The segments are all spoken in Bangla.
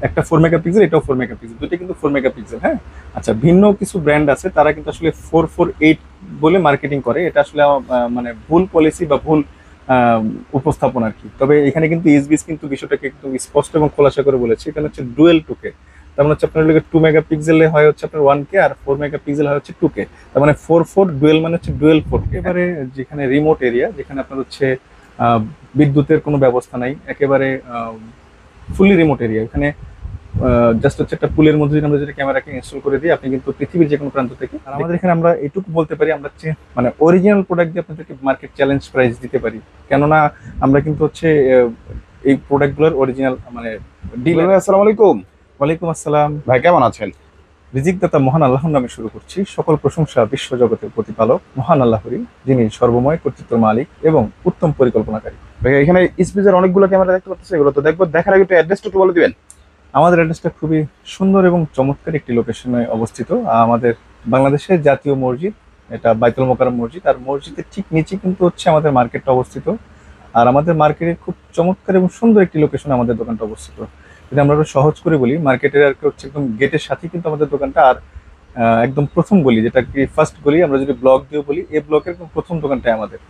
একটা 4 মেগাপিক্সেল, এটাও 4 মেগাপিক্সেল, দুটো কিন্তু 4 মেগাপিক্সেল। হ্যাঁ, আচ্ছা, ভিন্ন কিছু ব্র্যান্ড আছে তারা কিন্তু আসলে 448 বলে মার্কেটিং করে। এটা আসলে মানে ভুল পলিসি বা ভুল আহ, উপস্থাপন আর কি। তবে এখানে কিন্তু ইসবিস কিন্তু বিষয়টাকে একদম স্পষ্ট এবং খোলাসা করে বলেছে, এখানে হচ্ছে ডুয়েল 2K। তার মানে হচ্ছে আপনার 2 মেগাপিক্সেলে হয় হচ্ছে আপনার 1K, আর 4 মেগাপিক্সেল হয় হচ্ছে 2K। তার মানে 4 ডুয়েল মানে হচ্ছে ডুয়েল 4K। এবারে যেখানে রিমোট এরিয়া, যেখানে আপনার হচ্ছে আহ, বিদ্যুতের কোনো ব্যবস্থা নাই, একেবারে ফুলি রিমোট এরিয়া, এখানে জাস্ট হচ্ছে একটা পুলের মধ্যে যদি আমরা যদি ক্যামেরাকে ইনস্টল করে দিই, আপনি কিন্তু পৃথিবীর যে কোনো প্রান্ত থেকে। আর আমাদের এখানে আমরা এটুকু বলতে পারি, আমরা হচ্ছে মানে অরিজিনাল প্রোডাক্ট দিয়ে আপনাদেরকে মার্কেট চ্যালেঞ্জ প্রাইস দিতে পারি। কেননা আমরা কিন্তু হচ্ছে এই প্রোডাক্টগুলোর অরিজিনাল মানে ডিলার। আসসালামু আলাইকুম। ওয়ালাইকুম আসসালাম। ভাই কেমন আছেন? রিজিকদাতা মহান আল্লাহর নামে শুরু করছি। সকল প্রশংসা বিশ্ব জগতের প্রতিপালক মহান আল্লাহরই, যিনি সর্বময় কর্তৃত্বের মালিক এবং উত্তম পরিকল্পনাকারী। ভাই এখানে স্পিজের অনেকগুলো ক্যামেরা দেখতে পাচ্ছি, এগুলো তো দেখবো। দেখার আগে একটু অ্যাড্রেসটা একটু বলে দিবেন। আমাদের অ্যাড্রেসটা খুবই সুন্দর এবং চমৎকার একটি লোকেশনে অবস্থিত। আমাদের বাংলাদেশের জাতীয় মসজিদ, এটা বাইতুল মোকাররম মসজিদ, আর মসজিদের ঠিক নিচে কিন্তু হচ্ছে আমাদের মার্কেটটা অবস্থিত। আর আমাদের মার্কেটের খুব চমৎকার এবং সুন্দর একটি লোকেশনে আমাদের দোকানটা অবস্থিত। যদি আমরা আরো সহজ করে বলি, মার্কেটের আর কি হচ্ছে একদম গেটের সাথেই কিন্তু আমাদের দোকানটা। আর একদম প্রথম গলি, যেটা কি ফার্স্ট গলি, আমরা যদি ব্লক দিয়ে বলি, এই ব্লকের একদম প্রথম দোকানটাই আমাদের।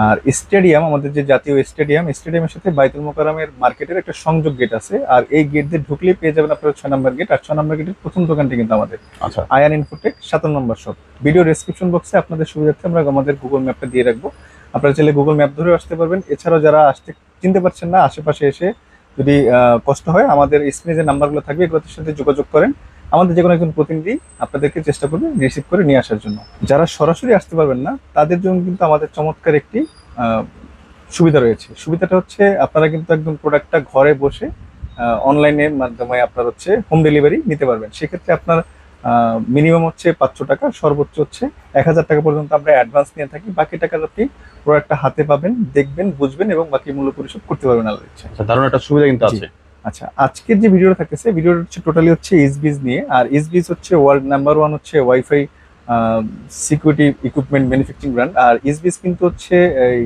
আর স্টেডিয়াম, আমাদের যে জাতীয় স্টেডিয়ামের সাথে বাইতুল মোকাররমের মার্কেটের একটা সংযোগ গেট আছে, আর এই গেট দিয়ে ঢুকলেই পেয়ে যাবেন আপনার 6 নম্বর গেট। আর 6 নম্বর গেটের প্রথম দোকানটি কিন্তু আমাদের আচ্ছা, আয়ান ইনফোটেক 7 নম্বর শপ। ভিডিও ডেসক্রিপশন বক্সে আপনাদের সুবিধার্থে আমরা আমাদের গুগল ম্যাপটা দিয়ে রাখবো, আপনারা চাইলে গুগল ম্যাপ ধরে আসতে পারবেন। এছাড়াও যারা আসতে চিনতে পারছেন না, আশেপাশে এসে যদি কষ্ট হয়, আমাদের স্ক্রিনে যে নাম্বারগুলো থাকবে এগুলোর সাথে যোগাযোগ করেন। আমাদের যে কোনো একজন প্রতিনিধি আপনাদেরকে চেষ্টা করবে রিসিভ করে নিয়ে আসার জন্য। যারা সরাসরি আসতে পারবেন না, তাদের জন্য কিন্তু আমাদের চমৎকার একটি আহ, সুবিধা রয়েছে। সুবিধাটা হচ্ছে আপনারা কিন্তু একদম প্রোডাক্টটা ঘরে বসে অনলাইনের মাধ্যমে আপনার হচ্ছে হোম ডেলিভারি নিতে পারবেন। সেক্ষেত্রে আপনার মিনিমাম হচ্ছে 500 টাকা, সর্বোচ্চ হচ্ছে 1000 টাকা পর্যন্ত আমরা অ্যাডভান্স নিয়ে থাকি। বাকি টাকা আপনি প্রোডাক্টটা হাতে পাবেন, দেখবেন, বুঝবেন এবং বাকি মূল্য পরিশোধ করতে পারবেন আল্লাহর ইচ্ছা। আচ্ছা, দারুণ একটা সুবিধা কিন্তু জি। আছে। আচ্ছা, আজকের যে ভিডিওটা থাকতেছে, ভিডিওটা হচ্ছে টোটালি হচ্ছে ইসবিজ নিয়ে। আর ইসবিজ হচ্ছে ওয়ার্ল্ড নাম্বার 1 হচ্ছে WiFi security equipment manufacturing brand. আর ইসবিজ কিন্তু হচ্ছে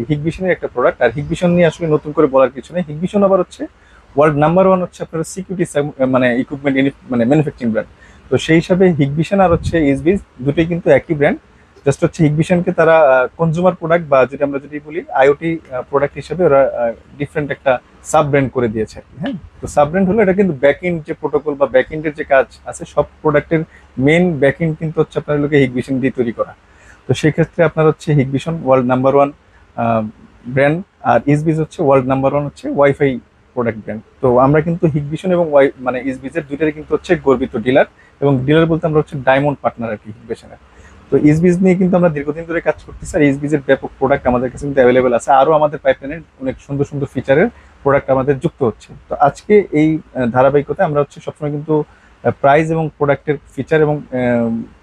হিগভিশনের একটা প্রোডাক্ট। আর হিগভিশন নিয়ে আসলে নতুন করে বলার কিছু নেই। হিগভিশন আবার হচ্ছে ওয়ার্ল্ড নাম্বার 1 হচ্ছে আপনার সিকিউরিটি মানে ইকুইপমেন্ট মানে ম্যানুফ্যাকচারিং ব্র্যান্ড। তো সেই হিসাবে হিগভিশন আর হচ্ছে ইসবিজ দুটোই কিন্তু একই ব্র্যান্ড। জাস্ট হচ্ছে হিগভিশনকে তারা কনজিউমার প্রোডাক্ট বা যদি আমরা যদি বলি আইওটি প্রোডাক্ট হিসেবে ওরা ডিফারেন্ট একটা সাব ব্র্যান্ড করে দিয়েছে। হ্যাঁ, তো সাব ব্র্যান্ড হলো এটা কিন্তু ব্যাক এন্ড যে প্রোটোকল বা ব্যাক এন্ডের যে কাজ আছে, সব প্রোডাক্টের মেন ব্যাক এন্ড কিন্তু হচ্ছে আপনার লোকে হিগভিশন দিয়ে তৈরি করা। তো সেই ক্ষেত্রে আপনার হচ্ছে হিগভিশন ওয়ার্ল্ড নাম্বার 1 ব্র্যান্ড, আর ইসবিজ হচ্ছে ওয়ার্ল্ড নাম্বার 1 হচ্ছে ওয়াইফাই প্রোডাক্ট ব্র্যান্ড। তো আমরা কিন্তু হিগভিশন এবং মানে ইসবিজের দুইটারই কিন্তু হচ্ছে গর্বিত ডিলার, এবং ডিলার বলতে আমরা হচ্ছে ডায়মন্ড পার্টনার আর কি হিগভিশনের। তো ইসবিজ নিয়ে কিন্তু আমরা দীর্ঘদিন ধরে কাজ করতেছি। আর ইসবিজের ব্যাপক প্রোডাক্ট আমাদের কাছে কিন্তু অ্যাভেলেবেল আছে, আরও আমাদের পাইপলাইনের অনেক সুন্দর সুন্দর ফিচারের প্রোডাক্ট আমাদের যুক্ত হচ্ছে। তো আজকে এই ধারাবাহিকতায় আমরা হচ্ছে সবসময় কিন্তু প্রাইস এবং প্রোডাক্টের ফিচার এবং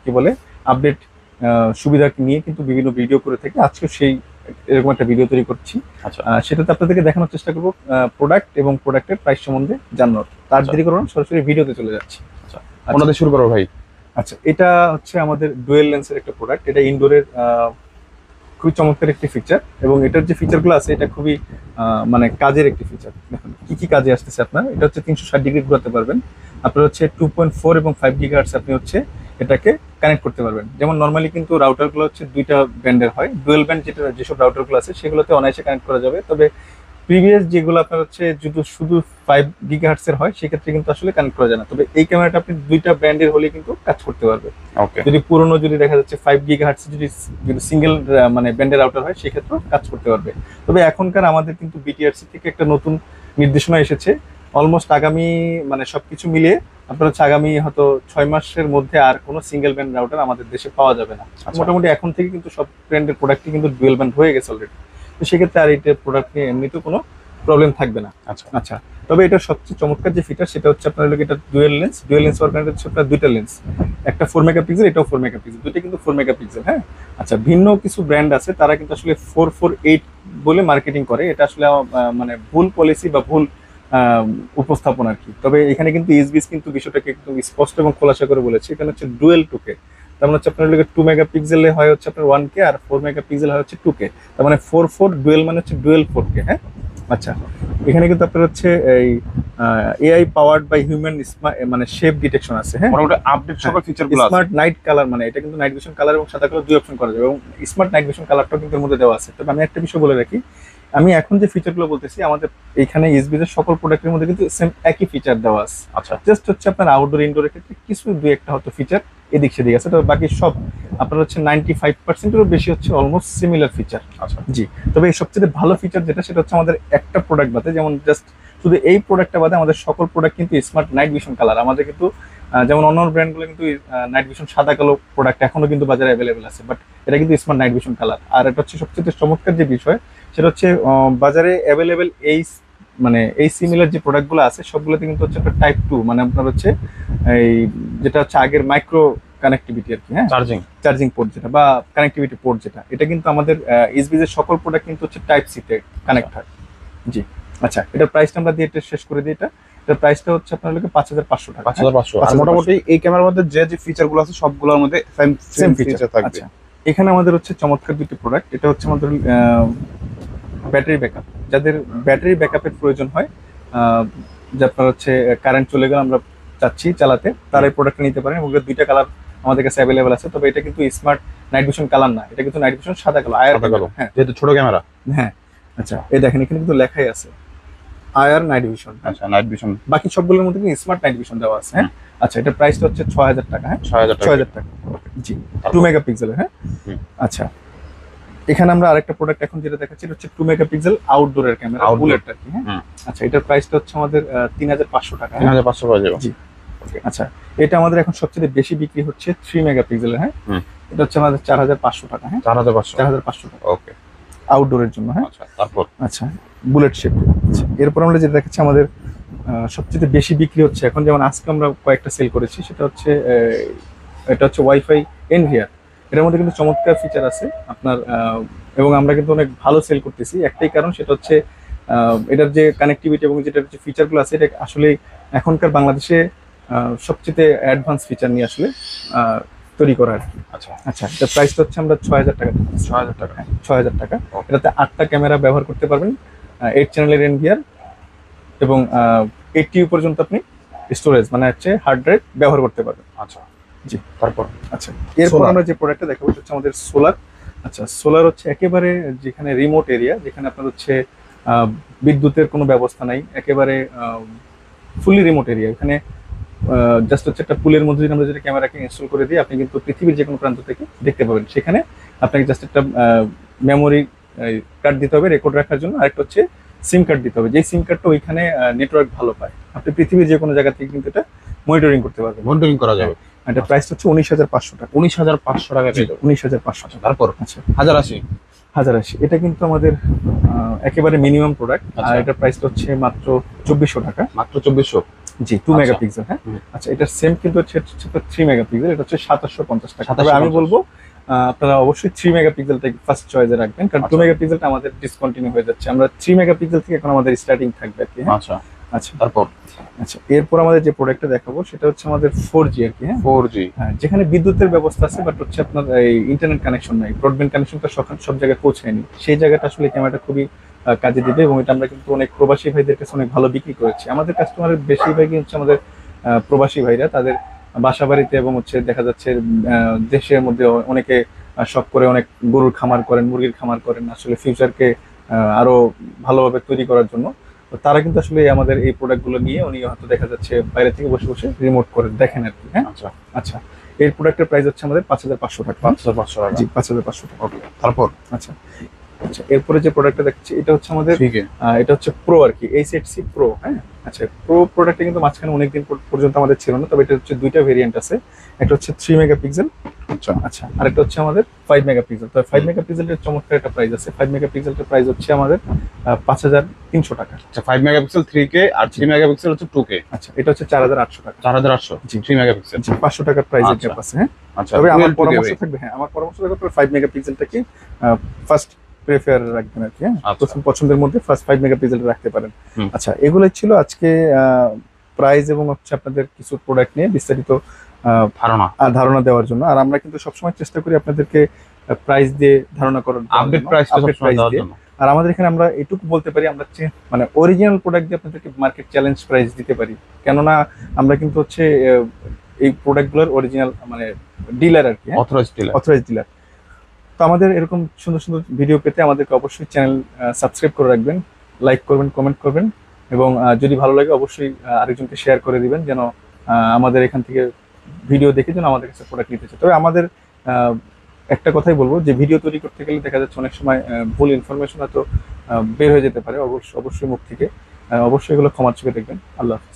কি বলে আপডেট সুবিধা নিয়ে কিন্তু বিভিন্ন ভিডিও করে থাকি। আজকে সেই এরকম একটা ভিডিও তৈরি করছি। আচ্ছা সেটাতে আপনাদেরকে দেখানোর চেষ্টা করবো প্রোডাক্ট এবং প্রোডাক্টের প্রাইস সম্বন্ধে জানানোর। তার দেরি করুন, সরাসরি ভিডিওতে চলে যাচ্ছি। আচ্ছা, ওনাদের শুরু করো ভাই। আচ্ছা, এটা হচ্ছে আমাদের ডুয়েল লেন্সের একটা প্রোডাক্ট। এটা ইনডোরের খুবই চমৎকার একটি ফিচার, এবং এটার যে ফিচারগুলো আছে এটা খুবই মানে কাজের একটি ফিচার। দেখুন কি কি কাজে আসতেছে আপনার। এটা হচ্ছে 360 ডিগ্রি ঘোরাতে পারবেন। আপনার হচ্ছে 2.4 এবং 5 গিগাহার্টজ আপনি হচ্ছে এটাকে কানেক্ট করতে পারবেন। যেমন নর্মালি কিন্তু রাউটারগুলো হচ্ছে দুইটা ব্যান্ডের হয়, ডুয়েল ব্যান্ড যেসব রাউটারগুলো আছে সেগুলোতে অনায়াসে কানেক্ট করা যাবে। তবে প্রিভিয়াস যেগুলো আপনার হচ্ছে যদি শুধু 5 গিগাহার্টজ এর হয়, সেক্ষেত্রে কিন্তু আসলে কানেক্ট করা যায় না। তবে এই ক্যামেরাটা আপনি দুইটা ব্যান্ডের হলে কিন্তু কাজ করতে পারবে। ওকে, যদি পুরনো যদি দেখা যাচ্ছে 5 গিগাহার্টজ যদি সিঙ্গেল মানে ব্যান্ডের রাউটার হয়, সেক্ষেত্রেও কাজ করতে পারবে। তবে এখনকার আমাদের কিন্তু বিটিআরসি থেকে একটা নতুন নির্দেশনা এসেছে। অলমোস্ট আগামী মানে সবকিছু মিলিয়ে আপনার হচ্ছে আগামী হয়তো 6 মাসের মধ্যে আর কোনো সিঙ্গেল ব্যান্ড রাউটার আমাদের দেশে পাওয়া যাবে না। মোটামুটি এখন থেকে কিন্তু সব ব্র্যান্ডের প্রোডাক্টই কিন্তু ডুয়েল ব্যান্ড হয়ে গেছে অলরেডি। তো সেক্ষেত্রে আর এইটা প্রোডাক্ট নিয়ে এমনিতেও কোনো প্রবলেম থাকবে না। আচ্ছা আচ্ছা, তবে এটা সবচেয়ে চমৎকার যে ফিচার সেটা হচ্ছে আপনার এটা ডুয়েল লেন্স হওয়ার কারণে হচ্ছে আপনার দুইটা লেন্স, একটা 4 মেগাপিক্সেল, এটাও 4 মেগাপিক্সেল, দুটো কিন্তু 4 মেগাপিক্সেল। হ্যাঁ, আচ্ছা, ভিন্ন কিছু ব্র্যান্ড আছে তারা কিন্তু আসলে 448 বলে মার্কেটিং করে। এটা আসলে মানে ভুল পলিসি বা ভুল উপস্থাপন আর কি। তবে এখানে কিন্তু ইসবিস কিন্তু বিষয়টাকে একদম স্পষ্ট এবং খোলাসা করে বলেছে, এখানে হচ্ছে ডুয়েল 2K। তার মানে হচ্ছে আপনার 2 মেগাপিক্সেলে হয় হচ্ছে আপনার 1K, আর 4 মেগাপিক্সেল হয় হচ্ছে 2K। তার মানে 4 ডুয়েল মানে হচ্ছে ডুয়েল 4K। হ্যাঁ, আচ্ছা, এখানে কিন্তু আপনার হচ্ছে এই এআই পাওয়ার্ড বাই হিউম্যান মানে শেপ ডিটেকশন আছে, হ্যাঁ। মোটামুটি আপডেট সকল ফিচারগুলো আছে। স্মার্ট নাইট কালার, মানে এটা কিন্তু নাইট ভিশন কালার এবং সাদা কালার দুই অপশন করা যাবে, এবং স্মার্ট নাইট ভিশন কালারটাও কিন্তু এর মধ্যে দেওয়া আছে। তবে আমি একটা বিষয় বলে রাখি, আমি এখন যে ফিচারগুলো বলতেছি আমাদের এখানে এসবিএস এর সকল প্রোডাক্টের মধ্যে কিন্তু সেম একই ফিচার দেওয়া আছে। আচ্ছা, জাস্ট হচ্ছে আপনার আউটডোর ইনডোরের ক্ষেত্রে কিছু দুই একটা হয়তো ফিচার এদিক সেদিক আছে, তবে বাকি সব আপনার হচ্ছে 95%-এরও বেশি হচ্ছে অলমোস্ট সিমিলার ফিচার। আচ্ছা, জি, তবে এই সবচেয়ে ভালো ফিচার যেটা সেটা হচ্ছে আমাদের একটা প্রোডাক্ট বাদে, যেমন জাস্ট শুধু এই প্রোডাক্টটা বাদে আমাদের সকল প্রোডাক্ট কিন্তু স্মার্ট নাইট ভিশন কালার। আমাদের কিন্তু যেমন অন্য ব্র্যান্ডগুলো কিন্তু নাইট ভিশন সাদা কালো প্রোডাক্ট এখনো কিন্তু বাজারে অ্যাভেলেবেল আছে, বাট এটা কিন্তু স্মার্ট নাইট ভিশন কালার। আর এটা হচ্ছে সবচেয়ে চমৎকার যে বিষয় সেটা হচ্ছে বাজারে অ্যাভেলেবেল মানে এই সিমিলার যে প্রোডাক্টগুলো আছে সবগুলোতে কিন্তু হচ্ছে একটা টাইপ 2, মানে আপনার হচ্ছে এই যেটা হচ্ছে আগের মাইক্রো কানেক্টিভিটি আর কি, হ্যাঁ, চার্জিং পোর্ট যেটা বা কানেক্টিভিটি পোর্ট যেটা, এটা কিন্তু আমাদের এসবিএস এর সকল প্রোডাক্ট কিন্তু হচ্ছে টাইপ সি তে কানেক্ট হয়। জি, আচ্ছা, এটার প্রাইসটা আমরা দিয়ে শেষ করে দিই। এটার প্রাইসটা হচ্ছে আপনার লোকে 5500 টাকা। 5500। আর মোটামুটি এই ক্যামেরার মধ্যে যে যে ফিচারগুলো আছে সবগুলোর মধ্যে সেম ফিচার থাকবে। আচ্ছা, এখানে আমাদের হচ্ছে চমৎকার দুটি প্রোডাক্ট। এটা হচ্ছে আমাদের ব্যাটারি ব্যাকআপ, যাদের ব্যাটারি ব্যাকআপের প্রয়োজন হয়, যে আপনার হচ্ছে কারেন্ট চলে গেলে আমরা চাচ্ছি চালাতে, তারা এই প্রোডাক্টটা নিতে পারেন। ওগুলো দুইটা কালার আমাদের কাছে অ্যাভেলেবেল আছে, তবে এটা কিন্তু স্মার্ট নাইট ভিশন কালার না, এটা কিন্তু নাইট ভিশন সাদা কালো আয়ার কালো, হ্যাঁ, যেহেতু ছোট ক্যামেরা। হ্যাঁ, আচ্ছা, এই দেখেন এখানে কিন্তু লেখাই আছে আয়ার নাইট ভিশন। আচ্ছা, নাইট ভিশন। বাকি সবগুলোর মধ্যে কিন্তু স্মার্ট নাইট ভিশন দেওয়া আছে, হ্যাঁ। আচ্ছা, এটার প্রাইসটা হচ্ছে 6000 টাকা, হ্যাঁ, 6000 টাকা। জি, 2 মেগাপিক্সেলের, হ্যাঁ। আচ্ছা, এখানে আমরা আরেকটা প্রোডাক্ট এখন যেটা দেখাচ্ছি এটা হচ্ছে 2 মেগাপিক্সেল আউটডোরের ক্যামেরা, বুলেট আর কি, হ্যাঁ। আচ্ছা, এটার প্রাইসটা হচ্ছে আমাদের 3500 টাকা, 3500 পাওয়া যাবে। জি, আচ্ছা, এটা আমাদের এখন সবচেয়ে বেশি বিক্রি হচ্ছে 3 মেগাপিক্সেলের, হ্যাঁ। এটা হচ্ছে আমাদের 4500 টাকা, হ্যাঁ, 4500 টাকা। ওকে, আউটডোরের জন্য, হ্যাঁ। আচ্ছা, তারপর আচ্ছা, বুলেট শেপ। আচ্ছা, এরপর আমরা যেটা দেখাচ্ছি আমাদের সবচেয়ে বেশি বিক্রি হচ্ছে এখন, যেমন আজকে আমরা কয়েকটা সেল করেছি, সেটা হচ্ছে এটা হচ্ছে ওয়াইফাই এনভিআর। এটার মধ্যে কিন্তু চমৎকার ফিচার আছে আপনার, এবং আমরা কিন্তু অনেক ভালো সেল করতেছি। একটাই কারণ, সেটা হচ্ছে এটার যে কানেক্টিভিটি এবং যেটার যে ফিচারগুলো আছে, এটা আসলে এখনকার বাংলাদেশে সবচেয়ে অ্যাডভান্স ফিচার নিয়ে আসলে তৈরি করা আর কি। আচ্ছা, আচ্ছা, এটার প্রাইসটা হচ্ছে আমরা 6000 টাকা। 6000 টাকা, হ্যাঁ, 6000 টাকা। এটাতে 8টা ক্যামেরা ব্যবহার করতে পারবেন, 8 চ্যানেলের এনভিআর, এবং 8 টিবি পর্যন্ত আপনি স্টোরেজ মানে হচ্ছে হার্ড ড্রাইভ ব্যবহার করতে পারবেন। আচ্ছা, জি, তারপর আচ্ছা, এরপর আমরা যে প্রোডাক্টটা দেখাবো সেটা হচ্ছে আমাদের সোলার। আচ্ছা, সোলার হচ্ছে একেবারে যেখানে রিমোট এরিয়া, যেখানে আপনার হচ্ছে বিদ্যুতের কোনো ব্যবস্থা নাই, একেবারে ফুলি রিমোট এরিয়া, এখানে জাস্ট হচ্ছে একটা পুলের মধ্যে যদি আমরা যদি ক্যামেরাকে ইনস্টল করে দিই, আপনি কিন্তু পৃথিবীর যে কোনো প্রান্ত থেকে দেখতে পাবেন। সেখানে আপনাকে জাস্ট একটা মেমোরি কার্ড দিতে হবে রেকর্ড রাখার জন্য, আরেকটা হচ্ছে সিম কার্ড দিতে হবে। যে সিম কার্ডটা ওইখানে নেটওয়ার্ক ভালো পায়, আপনি পৃথিবীর যে কোনো জায়গা থেকে কিন্তু এটা মনিটরিং করতে পারবেন। মনিটরিং করা যাবে। এটা প্রাইসটা হচ্ছে 19500 টাকা। 19500 টাকা। 19500 টাকা। তারপর আচ্ছা, 1080। এটা কিন্তু আমাদের একেবারে মিনিমাম প্রোডাক্ট, আর এটার প্রাইসটা হচ্ছে মাত্র 2400 টাকা। মাত্র 2400। জি, 2 মেগাপিক্সেল, হ্যাঁ। আচ্ছা, এটা সেম কিন্তু হচ্ছে 3 মেগাপিক্সেল, এটা হচ্ছে 2750 টাকা। তবে আমি বলবো আপনারা অবশ্যই 3 মেগাপিক্সেলটাকে ফার্স্ট চয়েসে রাখবেন, কারণ 2 মেগাপিক্সেলটা আমাদের ডিসকন্টিনিউ হয়ে যাচ্ছে। আমরা 3 মেগাপিক্সেল থেকে এখন আমাদের স্টার্টিং থাকবে আর কি, হ্যাঁ। আচ্ছা, আচ্ছা, তারপর আচ্ছা, এরপর আমাদের যে প্রোডাক্টটা দেখাবো সেটা হচ্ছে আমাদের 4G আর কি, হ্যাঁ। 4G, হ্যাঁ, যেখানে বিদ্যুতের ব্যবস্থা আছে, বাট হচ্ছে আপনার এই ইন্টারনেট কানেকশন নাই, ব্রডব্যান্ড কানেকশনটা সব জায়গায় পৌঁছায়নি। সেই জায়গাটা আসলে ক্যামেরাটা খুবই কাজে দিবে, এবং এটা আমরা কিন্তু অনেক প্রবাসী ভাইদের কাছে অনেক ভালো বিক্রি করেছি। আমাদের কাস্টমারের বেশিরভাগই হচ্ছে আমাদের প্রবাসী ভাইরা, তাদের বাসা বাড়িতে এবং হচ্ছে দেখা যাচ্ছে দেশের মধ্যে অনেকে শখ করে অনেক গরুর খামার করেন, মুরগির খামার করেন, আসলে ফিউচারকে আরো ভালোভাবে তৈরি করার জন্য। তো তারা কিন্তু আসলে আমাদের এই প্রোডাক্টগুলো নিয়ে উনি হয়তো দেখা যাচ্ছে বাইরে থেকে বসে বসে রিমোট করে দেখেন আর কি, হ্যাঁ। আচ্ছা, আচ্ছা, এই প্রোডাক্টের প্রাইস হচ্ছে আমাদের 5500 টাকা। 5500 টাকা। জি, 5500 টাকা। ওকে, তারপর আচ্ছা, আচ্ছা, এরপরে যে প্রোডাক্টটা দেখছি এটা হচ্ছে আমাদের, ঠিক আছে, এটা হচ্ছে প্রো আর কি, H8C প্রো, হ্যাঁ। আচ্ছা, প্রো প্রোডাক্টটা কিন্তু মাঝখানে অনেকদিন পর্যন্ত আমাদের ছিল না, তবে এটা হচ্ছে দুইটা ভেরিয়েন্ট আছে। একটা হচ্ছে 3 মেগাপিক্সেল, আচ্ছা, আচ্ছা, আরেকটা হচ্ছে আমাদের 5 মেগাপিক্সেল। তো 5 মেগাপিক্সেলের চমৎকার একটা প্রাইস আছে। 5 মেগাপিক্সেলটার প্রাইস হচ্ছে আমাদের 5300 টাকা। আচ্ছা, 5 মেগাপিক্সেল 3K আর 3 মেগাপিক্সেল হচ্ছে 2K। আচ্ছা, এটা হচ্ছে 4800 টাকা। 4800। জি, 3 মেগাপিক্সেল। জি, 500 টাকার প্রাইসের আচ্ছা, গ্যাপ আছে, হ্যাঁ। আচ্ছা, তবে আমার 12 পরামর্শ GB। থাকবে, হ্যাঁ, আমার পরামর্শ থাকবে 5 মেগাপিক্সেলটাকে ফার্স্ট প্রেফার রাখবেন আর কি, হ্যাঁ। আচ্ছা। প্রথম পছন্দের মধ্যে ফার্স্ট 5 মেগাপিক্সেল রাখতে পারেন। হুম। আচ্ছা, এগুলোই ছিল আজকে প্রাইস এবং হচ্ছে আপনাদের কিছু প্রোডাক্ট নিয়ে বিস্তারিত ধারণা দেওয়ার জন্য। আর আমরা কিন্তু সবসময় চেষ্টা করি আপনাদেরকে প্রাইস দিয়ে ধারণা করার, আপডেট প্রাইস দিয়ে। আর আমাদের এখানে আমরা এটুকু বলতে পারি, আমরা হচ্ছে মানে অরিজিনাল প্রোডাক্ট দিয়ে আপনাদেরকে মার্কেট চ্যালেঞ্জ প্রাইস দিতে পারি। কেননা আমরা কিন্তু হচ্ছে এই প্রোডাক্টগুলোর অরিজিনাল মানে ডিলার আর কি, অথরাইজ ডিলার। Authorize dealer. তো আমাদের এরকম সুন্দর সুন্দর ভিডিও পেতে আমাদেরকে অবশ্যই চ্যানেল সাবস্ক্রাইব করে রাখবেন, লাইক করবেন, কমেন্ট করবেন, এবং যদি ভালো লাগে অবশ্যই আরেকজনকে শেয়ার করে দিবেন, যেন আমাদের এখান থেকে ভিডিও দেখে যেন আমাদের কাছে প্রোডাক্ট নিতে চায়। তবে আমাদের একটা কথাই বলবো যে ভিডিও তৈরি করতে গেলে দেখা যাচ্ছে অনেক সময় ভুল ইনফরমেশন হয়তো বের হয়ে যেতে পারে, অবশ্যই মুখ থেকে। অবশ্যই এগুলো ক্ষমার চোখে দেখবেন। আল্লাহ হাফেজ।